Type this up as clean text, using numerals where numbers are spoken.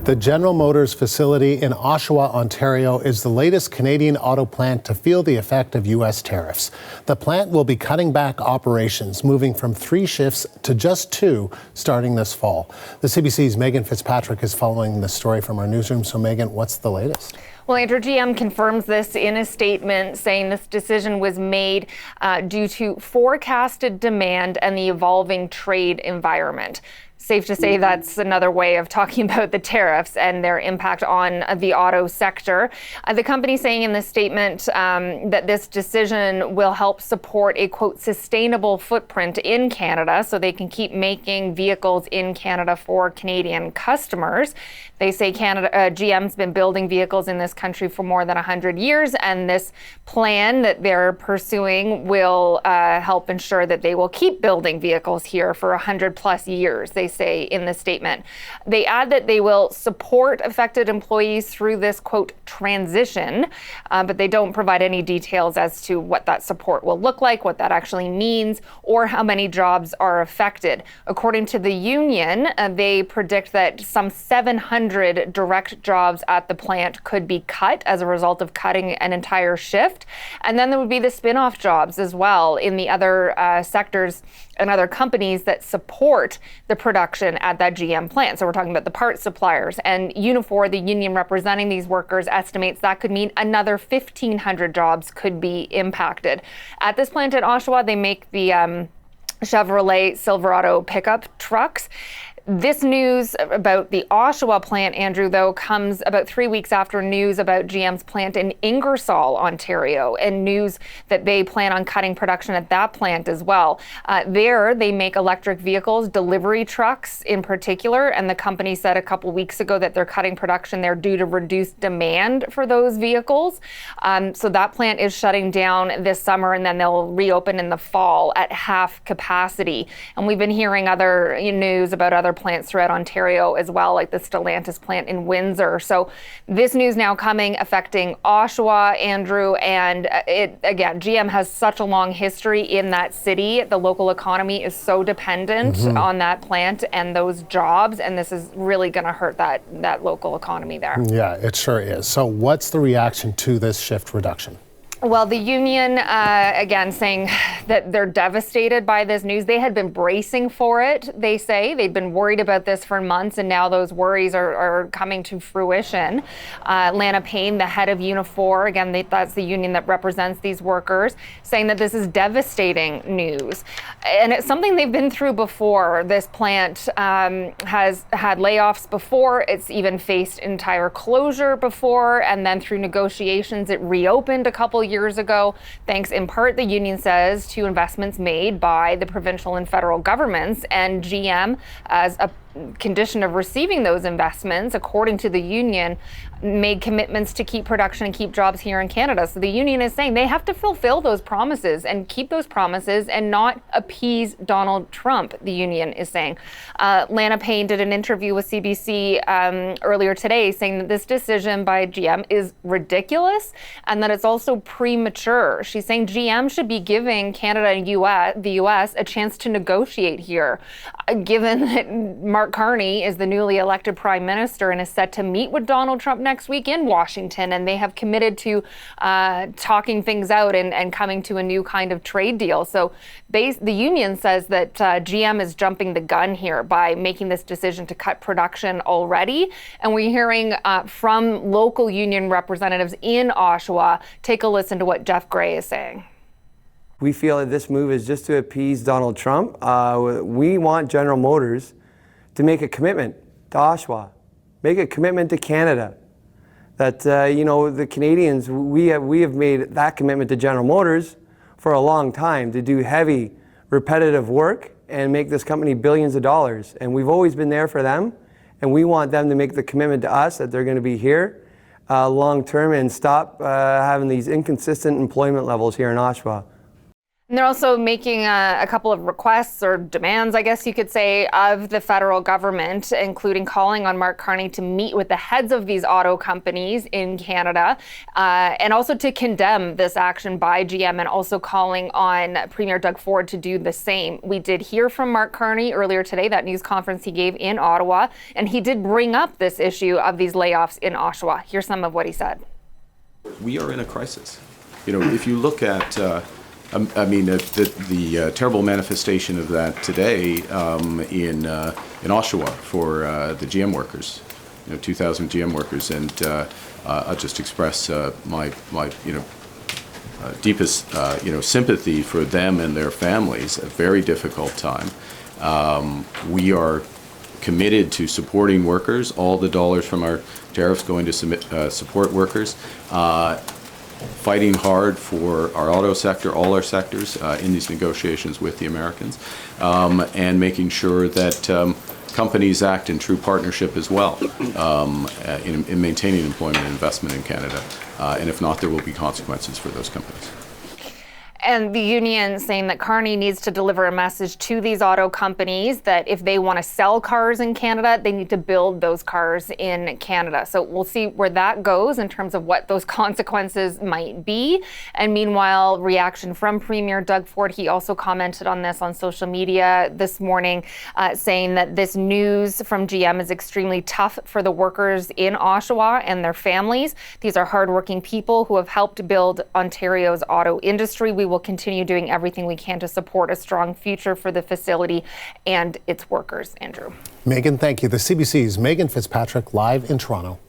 The General Motors facility in Oshawa, Ontario, is the latest Canadian auto plant to feel the effect of U.S. tariffs. The plant will be cutting back operations, moving from 3 shifts to just 2 starting this fall. The CBC's Megan Fitzpatrick is following the story from our newsroom. So, Megan, what's the latest? Well, Andrew, GM confirms this in a statement, saying this decision was made due to forecasted demand and the evolving trade environment. Safe to say that's another way of talking about the tariffs and their impact on the auto sector. The company saying in this statement that this decision will help support a, quote, sustainable footprint in Canada so they can keep making vehicles in Canada for Canadian customers. They say GM's been building vehicles in this country for more than 100 years, and this plan that they're pursuing will help ensure that they will keep building vehicles here for 100 plus years, they say in the statement. They add that they will support affected employees through this, quote, transition, but they don't provide any details as to what that support will look like, what that actually means, or how many jobs are affected. According to the union, they predict that some 700 direct jobs at the plant could be cut as a result of cutting an entire shift. And then there would be the spin-off jobs as well in the other sectors and other companies that support the production at that GM plant. So we're talking about the parts suppliers. And Unifor, the union representing these workers, estimates that could mean another 1,500 jobs could be impacted. At this plant in Oshawa, they make the Chevrolet Silverado pickup trucks. This news about the Oshawa plant, Andrew, though, comes about 3 weeks after news about GM's plant in Ingersoll, Ontario, and news that they plan on cutting production at that plant as well. There, they make electric vehicles, delivery trucks in particular, and the company said a couple weeks ago that they're cutting production there due to reduced demand for those vehicles. So that plant is shutting down this summer, and then they'll reopen in the fall at half capacity. And we've been hearing other news about other plants throughout Ontario as well, like the Stellantis plant in Windsor. So this news now coming affecting Oshawa, Andrew, and GM has such a long history in that city. The local economy is so dependent on that plant and those jobs, and this is really going to hurt that local economy there. Yeah, it sure is. So what's the reaction to this shift reduction? Well, the union, again, saying that they're devastated by this news. They had been bracing for it, they say. They'd been worried about this for months, and now those worries are coming to fruition. Lana Payne, the head of Unifor, again, that's the union that represents these workers, saying that this is devastating news. And it's something they've been through before. This plant has had layoffs before. It's even faced entire closure before, and then through negotiations, it reopened a couple years ago, thanks in part, the union says, to investments made by the provincial and federal governments. And GM, as a condition of receiving those investments, according to the union, made commitments to keep production and keep jobs here in Canada. So the union is saying they have to fulfill those promises and keep those promises and not appease Donald Trump, the union is saying. Lana Payne did an interview with CBC earlier today saying that this decision by GM is ridiculous and that it's also premature. She's saying GM should be giving Canada and the US a chance to negotiate here, given that Mark Carney is the newly elected prime minister and is set to meet with Donald Trump next week in Washington, and they have committed to talking things out and coming to a new kind of trade deal. So the union says that GM is jumping the gun here by making this decision to cut production already. And we're hearing from local union representatives in Oshawa. Take a listen to what Jeff Gray is saying. We feel that this move is just to appease Donald Trump. We want General Motors to make a commitment to Oshawa, make a commitment to Canada. That, the Canadians, we have made that commitment to General Motors for a long time to do heavy, repetitive work and make this company billions of dollars. And we've always been there for them. And we want them to make the commitment to us that they're going to be here long term and stop having these inconsistent employment levels here in Oshawa. And they're also making a couple of requests or demands, I guess you could say, of the federal government, including calling on Mark Carney to meet with the heads of these auto companies in Canada, and also to condemn this action by GM, and also calling on Premier Doug Ford to do the same. We did hear from Mark Carney earlier today, that news conference he gave in Ottawa, and he did bring up this issue of these layoffs in Oshawa. Here's some of what he said. We are in a crisis. If you look at the terrible manifestation of that today in Oshawa for the GM workers, 2,000 GM workers, and I'll just express my deepest sympathy for them and their families. A very difficult time. We are committed to supporting workers. All the dollars from our tariffs going to support workers. Fighting hard for our auto sector, all our sectors in these negotiations with the Americans, and making sure that companies act in true partnership as well in maintaining employment and investment in Canada. And if not, there will be consequences for those companies. And the union saying that Carney needs to deliver a message to these auto companies that if they want to sell cars in Canada, they need to build those cars in Canada. So we'll see where that goes in terms of what those consequences might be. And meanwhile, reaction from Premier Doug Ford, he also commented on this on social media this morning, saying that this news from GM is extremely tough for the workers in Oshawa and their families. These are hardworking people who have helped build Ontario's auto industry. We will continue doing everything we can to support a strong future for the facility and its workers. Andrew. Megan, thank you. The CBC's Megan Fitzpatrick live in Toronto.